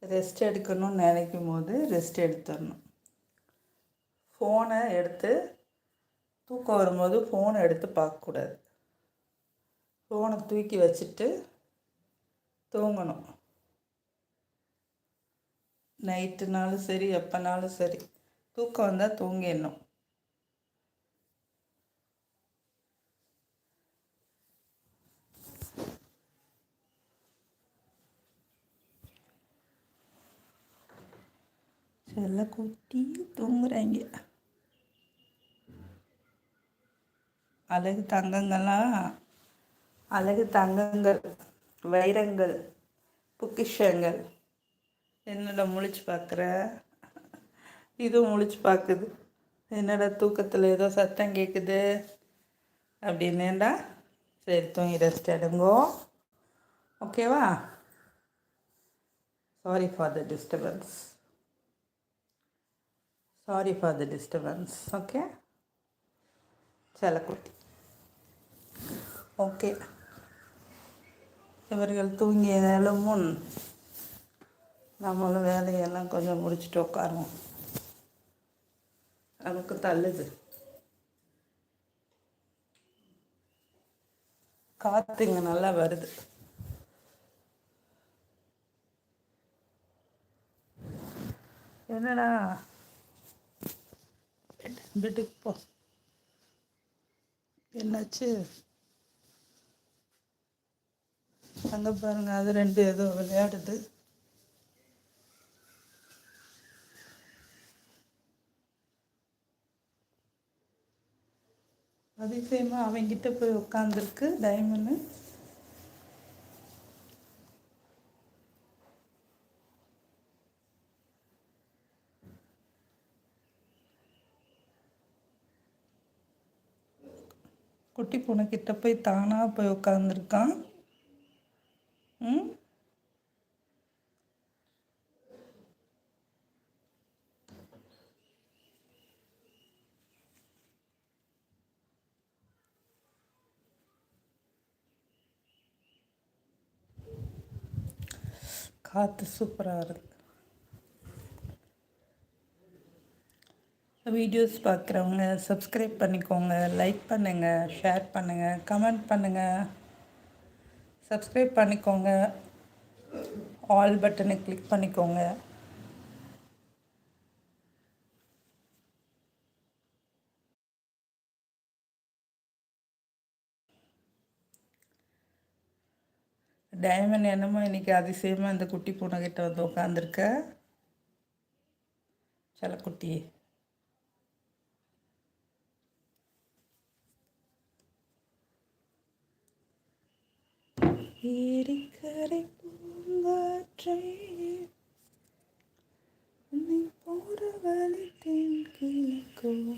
Rest எடுக்கணும்னு நினைக்கும் போது ரெஸ்ட் எடுத்துடணும். ஃபோனை எடுத்து தூக்கம் வரும்போது ஃபோனை எடுத்து பார்க்கக்கூடாது. ஃபோனை தூக்கி வச்சுட்டு தூங்கணும். நைட்டுனாலும் சரி எப்போனாலும் சரி தூக்கம் வந்தால் தூங்கிடணும். செல்ல குட்டி தூங்குறாங்க. அழகு தங்கங்கள்லாம் அழகு தங்கங்கள், வைரங்கள், பொக்கிஷங்கள். என்னடா முழிச்சு பார்க்குற? இதுவும் முழிச்சு பார்க்குது. என்னடா தூக்கத்தில் ஏதோ சத்தம் கேட்குது அப்படின்னேண்டா. சரி தூங்கி ரெஸ்ட் எடுங்கோ. ஓகேவா? Sorry for the disturbance. Okay செல்லக்குட்டி. ஓகே, இவர்கள் தூங்கியதாலும் முன் நம்மளும் வேலையெல்லாம் கொஞ்சம் முடிச்சுட்டு உட்காருவோம். நமக்கு தள்ளுது. காற்று இங்கே நல்லா வருது. என்னடா வீட்டுக்கு போ. என்னாச்சு? அங்கே பாருங்க, அது ரெண்டு ஏதோ விளையாடுது. அதிசயமா அவங்கிட்ட போய் உட்காந்துருக்கு டைமண்டு. குட்டி பூனைக்கிட்ட போய் தானாக போய் உட்காந்துருக்கான். காற்று சூப்பராக இருக்குது. வீடியோஸ் பார்க்குறவங்க சப்ஸ்கிரைப் பண்ணிக்கோங்க, லைக் பண்ணுங்கள், ஷேர் பண்ணுங்கள், கமெண்ட் பண்ணுங்கள். சப்ஸ்கிரைப் பண்ணிக்கோங்க, ஆல் பட்டனை கிளிக் பண்ணிக்கோங்க. டைமண்ட் என்னமோ இன்னைக்கு அதிசயமாக இந்த குட்டி பூனைக்கிட்ட வந்து உட்காந்துருக்க. செல்லக்குட்டி. ஏரிக்கரை பூங்காற்றே நீ போற வழி தென்கிழக்கும்.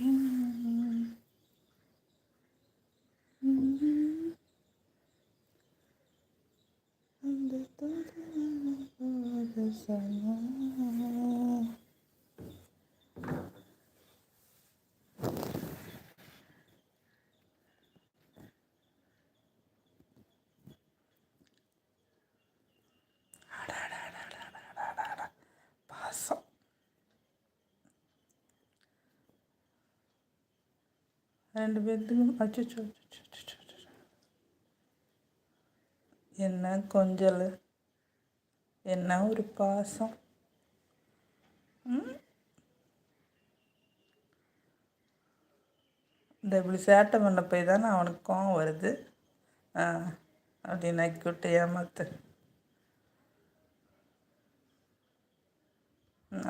அந்த பாசம். ரெண்டு பேர்த்துக்கும் அச்சோ. என்ன கொஞ்சல், என்ன ஒரு பாசம். இந்த இப்படி சேட்டை பண்ண போய் தானே அவனுக்கு கோவம் வருது. அப்படி நக்கி விட்டு ஏமாத்து.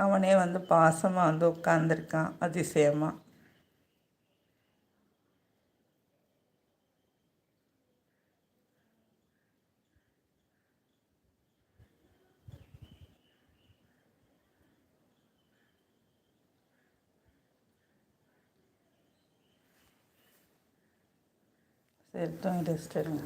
அவனே வந்து பாசமாக வந்து உட்காந்துருக்கான் அதிசயமாக. சரி, ரெஸ்ட் எடுங்க.